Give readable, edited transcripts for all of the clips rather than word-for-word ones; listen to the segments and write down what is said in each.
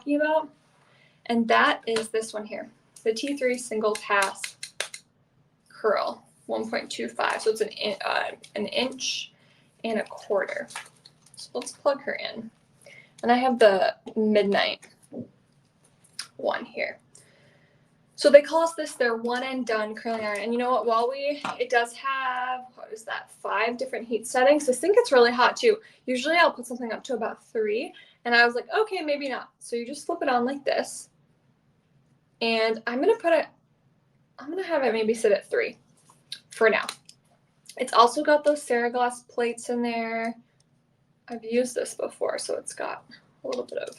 about, and that is this one here, the T3 Single Pass Curl 1.25. So it's an inch and a quarter. So let's plug her in. And I have the Midnight one here. So they call this their one and done curling iron. And you know what, it does have, 5 different heat settings. This thing gets really hot too. Usually I'll put something up to about 3. And I was like, okay, maybe not. So you just flip it on like this. And I'm going to have it maybe sit at 3 for now. It's also got those Ceraglass plates in there. I've used this before, so it's got a little bit of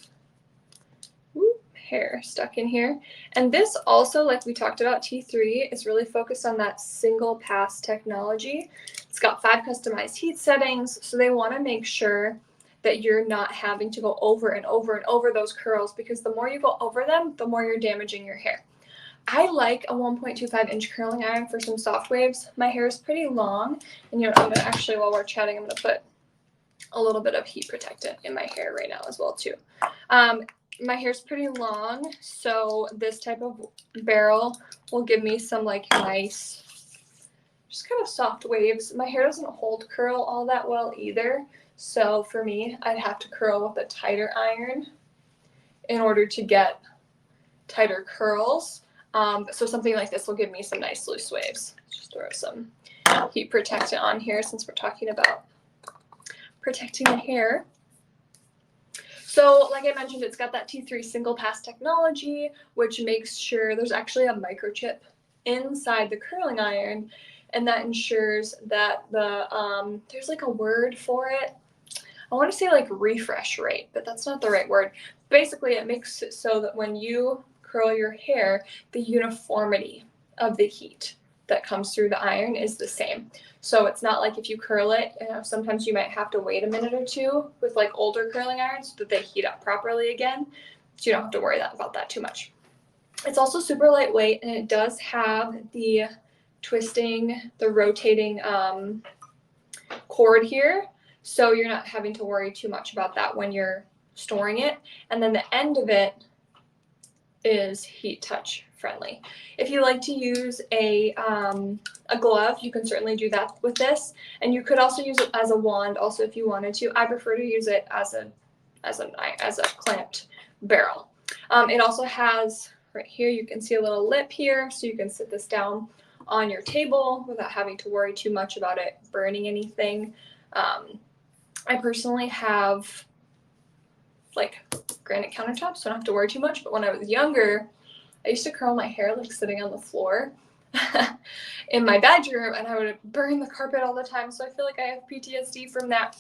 hair stuck in here. And this also, like we talked about, T3 is really focused on that single pass technology. It's got 5 customized heat settings, so they want to make sure that you're not having to go over and over and over those curls, because the more you go over them, the more you're damaging your hair. I like a 1.25 inch curling iron for some soft waves. My hair is pretty long, and I'm gonna actually, while we're chatting, I'm gonna put a little bit of heat protectant in my hair right now as well too. My hair's pretty long, so this type of barrel will give me some like nice, just kind of soft waves. My hair doesn't hold curl all that well either, so for me, I'd have to curl with a tighter iron in order to get tighter curls. So something like this will give me some nice loose waves. Let's just throw some heat protectant on here since we're talking about protecting the hair. So like I mentioned, it's got that T3 single pass technology, which makes sure there's actually a microchip inside the curling iron, and that ensures that there's like a word for it. I want to say like refresh rate, but that's not the right word. Basically, it makes it so that when you curl your hair, the uniformity of the heat that comes through the iron is the same. So it's not like if you curl it, sometimes you might have to wait a minute or two with like older curling irons so that they heat up properly again. So you don't have to worry about that too much. It's also super lightweight, and it does have the rotating cord here. So you're not having to worry too much about that when you're storing it. And then the end of it is heat touch friendly. If you like to use a glove, you can certainly do that with this, and you could also use it as a wand also if you wanted to. I prefer to use it as a clamped barrel. It also has right here, you can see a little lip here, so you can sit this down on your table without having to worry too much about it burning anything. I personally have like granite countertops, so I don't have to worry too much. But when I was younger, I used to curl my hair like sitting on the floor in my bedroom, and I would burn the carpet all the time. So I feel like I have PTSD from that.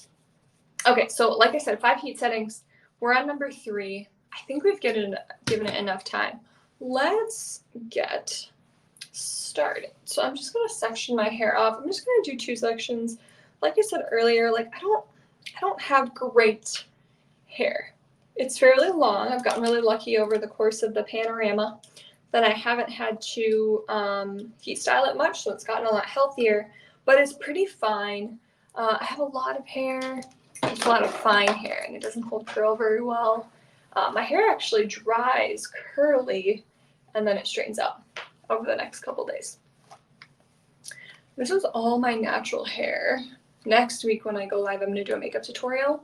Okay, so like I said, 5 heat settings. We're on number 3. I think we've given it enough time. Let's get started. So I'm just going to section my hair off. I'm just going to do 2 sections. Like I said earlier, like I don't have great hair. It's fairly long. I've gotten really lucky over the course of the panorama that I haven't had to heat style it much, so it's gotten a lot healthier, but it's pretty fine. I have a lot of hair. It's a lot of fine hair, and it doesn't hold curl very well. My hair actually dries curly, and then it straightens up over the next couple days. This is all my natural hair. Next week when I go live, I'm going to do a makeup tutorial.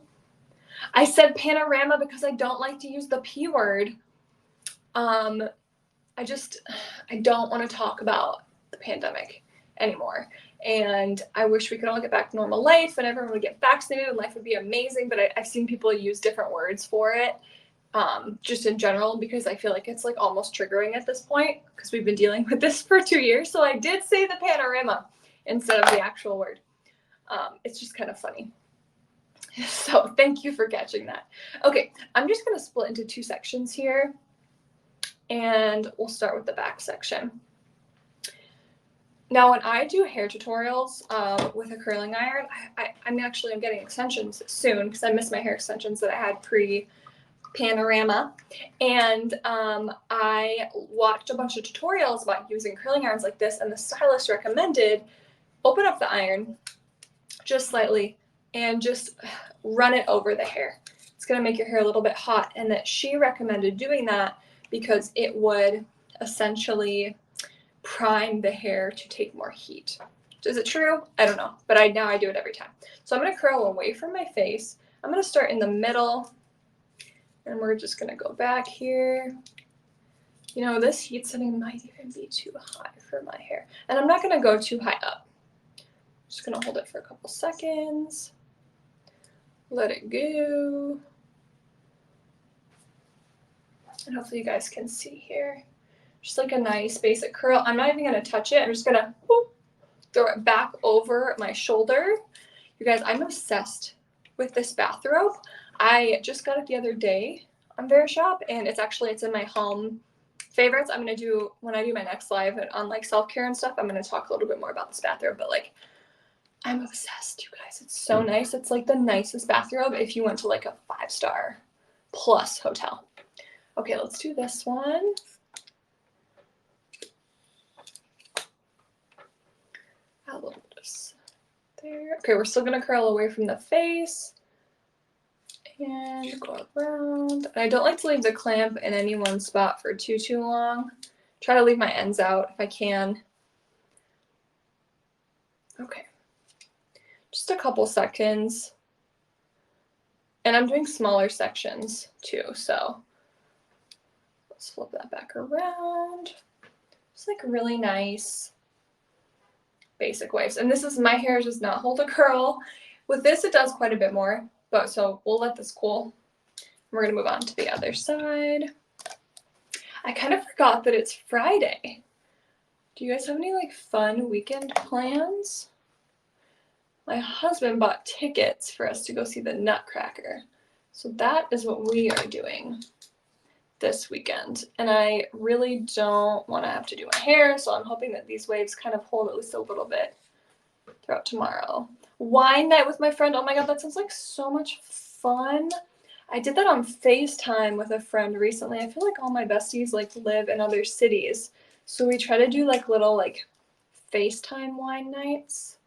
I said panorama because I don't like to use the P word. I don't want to talk about the pandemic anymore. And I wish we could all get back to normal life and everyone would get vaccinated and life would be amazing. But I've seen people use different words for it, just in general, because I feel like it's like almost triggering at this point because we've been dealing with this for 2 years. So I did say the panorama instead of the actual word. It's just kind of funny. So thank you for catching that. Okay, I'm just going to split into 2 sections here, and we'll start with the back section. Now, when I do hair tutorials with a curling iron, I'm getting extensions soon because I miss my hair extensions that I had pre-panorama. And I watched a bunch of tutorials about using curling irons like this, and the stylist recommended open up the iron just slightly and just run it over the hair. It's going to make your hair a little bit hot, and that she recommended doing that because it would essentially prime the hair to take more heat. Is it true? I don't know, but now I do it every time. So I'm going to curl away from my face. I'm going to start in the middle, and we're just going to go back here. You know, this heat setting might even be too high for my hair, and I'm not going to go too high up. I'm just going to hold it for a couple seconds. Let it go. And hopefully you guys can see here. Just like a nice basic curl. I'm not even going to touch it. I'm just going to throw it back over my shoulder. You guys, I'm obsessed with this bathrobe. I just got it the other day on Verishop, and it's in my home favorites. I'm going to do, when I do my next live on like self-care and stuff, I'm going to talk a little bit more about this bathrobe, but like, I'm obsessed, you guys. It's so nice. It's like the nicest bathrobe if you went to like a 5-star plus hotel. Okay, let's do this one. A little bit there. Okay, we're still gonna curl away from the face and go around. And I don't like to leave the clamp in any one spot for too long. Try to leave my ends out if I can. Okay, just a couple seconds. And I'm doing smaller sections too, so let's flip that back around. Just like really nice basic waves. And this is, my hair does not hold a curl. With this, it does quite a bit more, but so we'll let this cool. We're gonna move on to the other side. I kind of forgot that it's Friday. Do you guys have any like fun weekend plans? My husband bought tickets for us to go see the Nutcracker. So that is what we are doing this weekend. And I really don't want to have to do my hair, so I'm hoping that these waves kind of hold at least a little bit throughout tomorrow. Wine night with my friend. Oh my god, that sounds like so much fun. I did that on FaceTime with a friend recently. I feel like all my besties like live in other cities. So we try to do like little like FaceTime wine nights.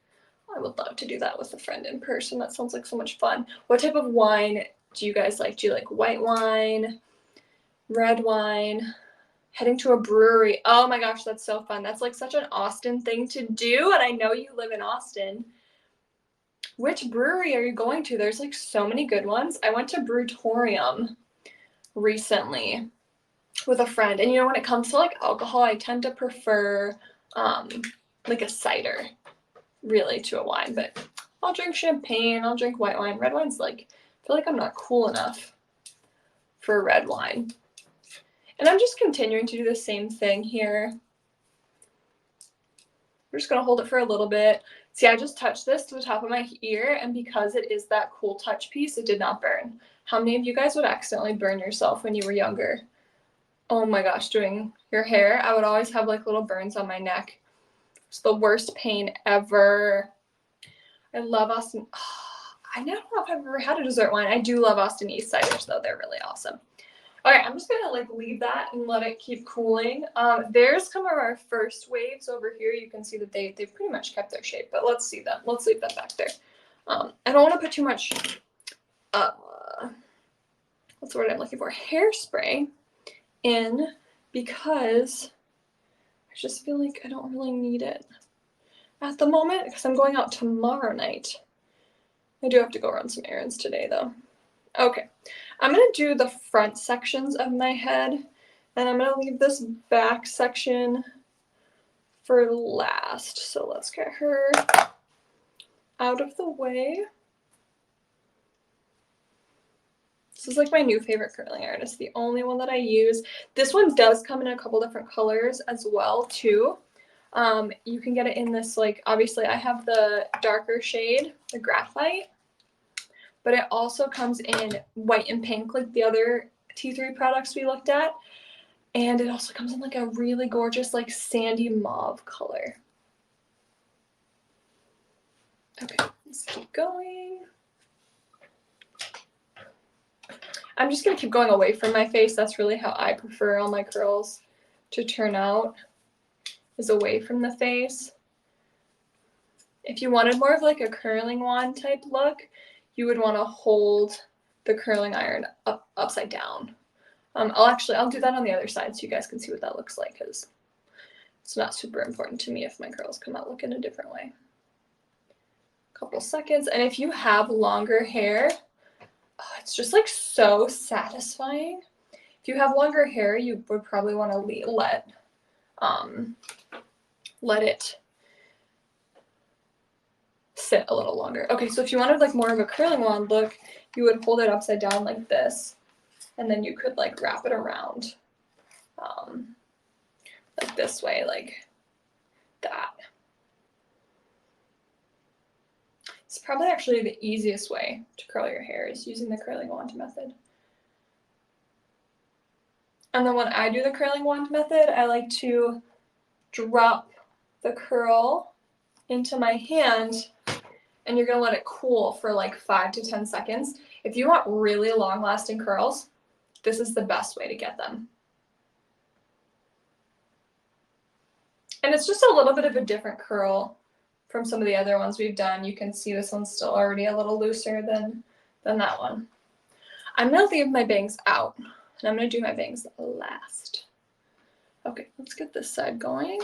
I would love to do that with a friend in person. That sounds like so much fun. What type of wine do you guys like? Do you like white wine? Red wine? Heading to a brewery. Oh my gosh, that's so fun. That's like such an Austin thing to do, and I know you live in Austin. Which brewery are you going to? There's like so many good ones. I went to Brewtorium recently with a friend, and you know, when it comes to like alcohol, I tend to prefer like a cider really to a wine, but I'll drink champagne, I'll drink white wine. Red wine's like, I feel like I'm not cool enough for red wine. And I'm just continuing to do the same thing here. We're just gonna hold it for a little bit. See, I just touched this to the top of my ear, and because it is that cool touch piece, it did not burn. How many of you guys would accidentally burn yourself when you were younger? Oh my gosh, doing your hair, I would always have like little burns on my neck. It's the worst pain ever. I love Austin. Oh, I don't know if I've ever had a dessert wine. I do love Austin East ciders though. They're really awesome. All right, I'm just gonna like leave that and let it keep cooling. There's some of our first waves over here. You can see that they've pretty much kept their shape, but let's see them. Let's leave them back there. I don't want to put too much, what's the word I'm looking for? Hairspray in, because I just feel like I don't really need it at the moment because I'm going out tomorrow night. I do have to go run some errands today though. Okay, I'm going to do the front sections of my head, and I'm going to leave this back section for last. So let's get her out of the way. This is like my new favorite curling iron. It's the only one that I use. This one does come in a couple different colors as well too. You can get it in this, like, obviously I have the darker shade, the graphite. But it also comes in white and pink, like the other T3 products we looked at. And it also comes in like a really gorgeous, like sandy mauve color. Okay, let's keep going. I'm just gonna keep going away from my face. That's really how I prefer all my curls to turn out, is away from the face. If you wanted more of like a curling wand type look, you would want to hold the curling iron upside down. I'll do that on the other side so you guys can see what that looks like, because it's not super important to me if my curls come out looking a different way. Couple seconds, and if you have longer hair, it's just like so satisfying. If you have longer hair, you would probably want to let it sit a little longer. Okay, so if you wanted like more of a curling wand look, you would hold it upside down like this, and then you could like wrap it around like this way, like that. It's probably actually the easiest way to curl your hair is using the curling wand method. And then when I do the curling wand method, I like to drop the curl into my hand, and you're gonna let it cool for like 5 to 10 seconds. If you want really long lasting curls, this is the best way to get them. And it's just a little bit of a different curl from some of the other ones we've done. You can see this one's still already a little looser than that one. I'm gonna leave my bangs out, and I'm gonna do my bangs last. Okay, let's get this side going.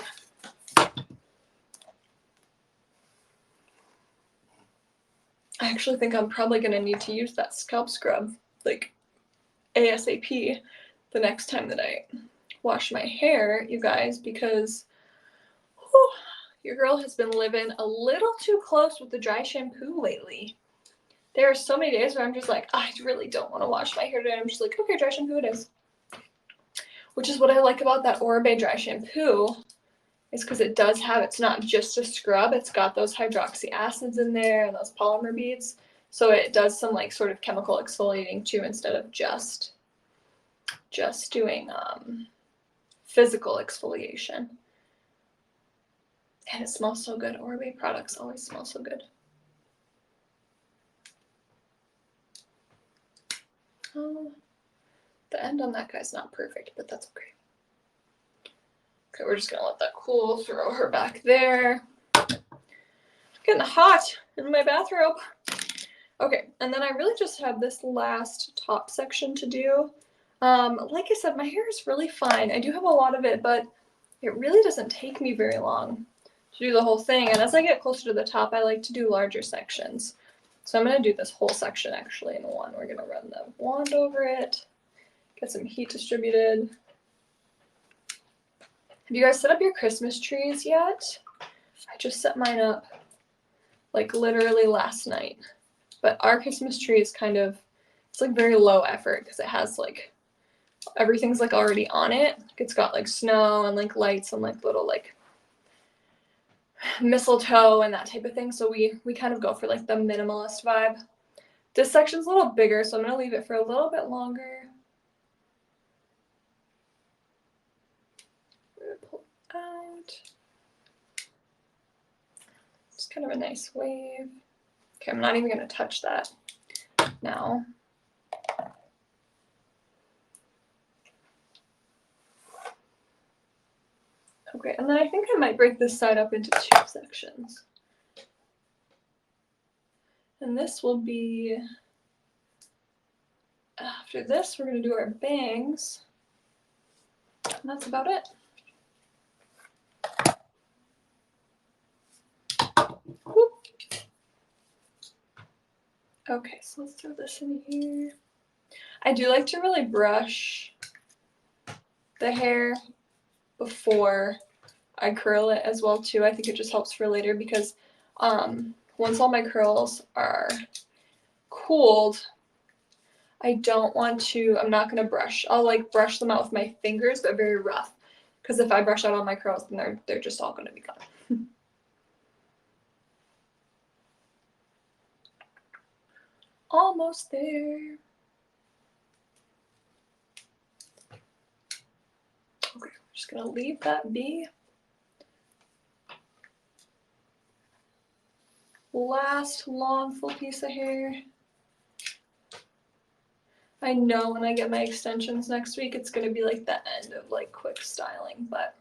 I actually think I'm probably gonna need to use that scalp scrub like ASAP the next time that I wash my hair, you guys, because whew, your girl has been living a little too close with the dry shampoo lately. There are so many days where I'm just like, I really don't want to wash my hair today. I'm just like, okay, dry shampoo it is. Which is what I like about that Oribe dry shampoo, is because it does have, it's not just a scrub, it's got those hydroxy acids in there and those polymer beads. So it does some like sort of chemical exfoliating too, instead of just doing physical exfoliation. And it smells so good. Oribe products always smell so good. Oh, the end on that guy's not perfect, but that's okay. Okay, we're just gonna let that cool, throw her back there. It's getting hot in my bathrobe. Okay, and then I really just have this last top section to do. Like I said, my hair is really fine. I do have a lot of it, but it really doesn't take me very long to do the whole thing. And as I get closer to the top, I like to do larger sections. So I'm gonna do this whole section actually in one. We're gonna run the wand over it, get some heat distributed. Have you guys set up your Christmas trees yet? I just set mine up like literally last night. But our Christmas tree is kind of, it's like very low effort because it has like, everything's like already on it. It's got like snow and like lights and like little like mistletoe and that type of thing. So we kind of go for like the minimalist vibe. This section's a little bigger, so I'm gonna leave it for a little bit longer. Pull it out. It's kind of a nice wave. Okay, I'm not even gonna touch that now. Okay, and then I think I might break this side up into 2 sections. And this will be, after this, we're gonna do our bangs. And that's about it. Whoop. Okay, so let's throw this in here. I do like to really brush the hair before I curl it as well too. I think it just helps for later because once all my curls are cooled, I'm not gonna brush. I'll like brush them out with my fingers, but very rough. Because if I brush out all my curls, then they're just all gonna be gone. Almost there. Okay, I'm just gonna leave that be. Last long full piece of hair. I know when I get my extensions next week, it's gonna be like the end of like quick styling, but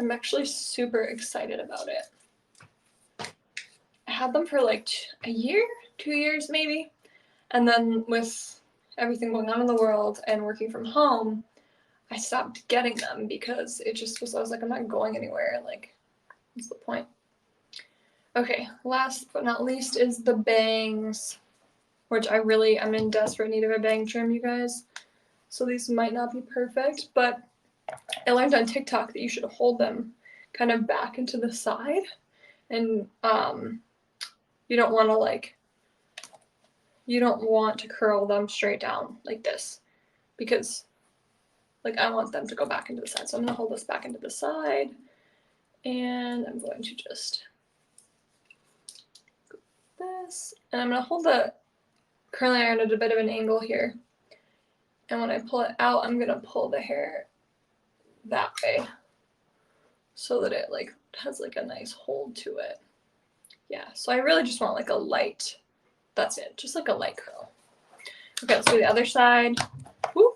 I'm actually super excited about it. I had them for like a year, 2 years maybe. And then with everything going on in the world and working from home, I stopped getting them because it just was, I was like, I'm not going anywhere. Like, what's the point? Okay, last but not least is the bangs, which I'm in desperate need of a bang trim, you guys. So these might not be perfect, but I learned on TikTok that you should hold them kind of back into the side, and you don't want to curl them straight down like this, because like I want them to go back into the side. So I'm gonna hold this back into the side, and I'm going to just go this, and I'm gonna hold the curling iron at a bit of an angle here. And when I pull it out, I'm gonna pull the hair that way so that it like has like a nice hold to it. Yeah, so I really just want like a light, that's it, just like a light curl. Okay, let's do the other side. Woo!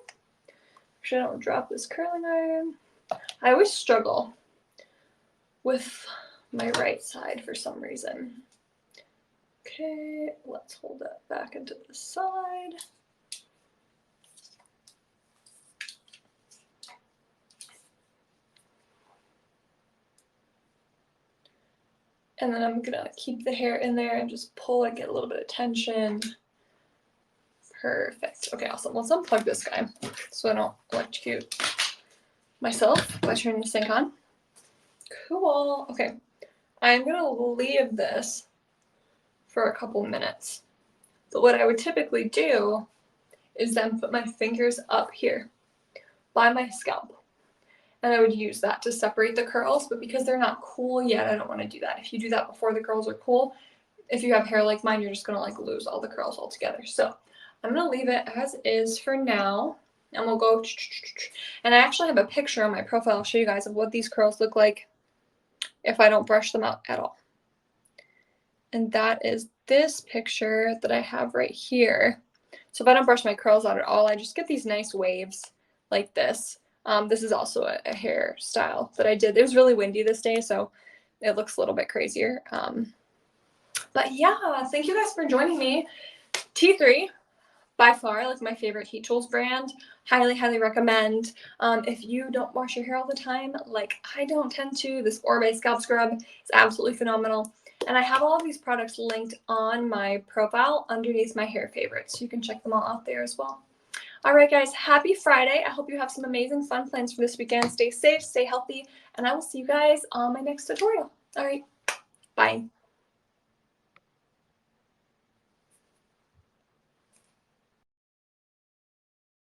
Make sure I don't drop this curling iron. I always struggle with my right side for some reason. Okay, let's hold that back into the side. And then I'm gonna keep the hair in there and just pull it, get a little bit of tension. Perfect. Okay, awesome. Let's unplug this guy so I don't electrocute myself by turning the sink on. Cool. Okay, I'm gonna leave this for a couple minutes. But what I would typically do is then put my fingers up here by my scalp. And I would use that to separate the curls, but because they're not cool yet, I don't want to do that. If you do that before the curls are cool, if you have hair like mine, you're just gonna like lose all the curls altogether. So I'm gonna leave it as is for now, and we'll go. And I actually have a picture on my profile. I'll show you guys of what these curls look like if I don't brush them out at all. And that is this picture that I have right here. So if I don't brush my curls out at all, I just get these nice waves like this. This is also a hairstyle that I did. It was really windy this day, so it looks a little bit crazier. But yeah, thank you guys for joining me. T3, by far, like my favorite heat tools brand. Highly, highly recommend. If you don't wash your hair all the time, like I don't tend to, this Orbe scalp scrub is absolutely phenomenal. And I have all of these products linked on my profile underneath my hair favorites. So you can check them all out there as well. All right, guys, happy Friday. I hope you have some amazing fun plans for this weekend. Stay safe, stay healthy, and I will see you guys on my next tutorial. All right, bye.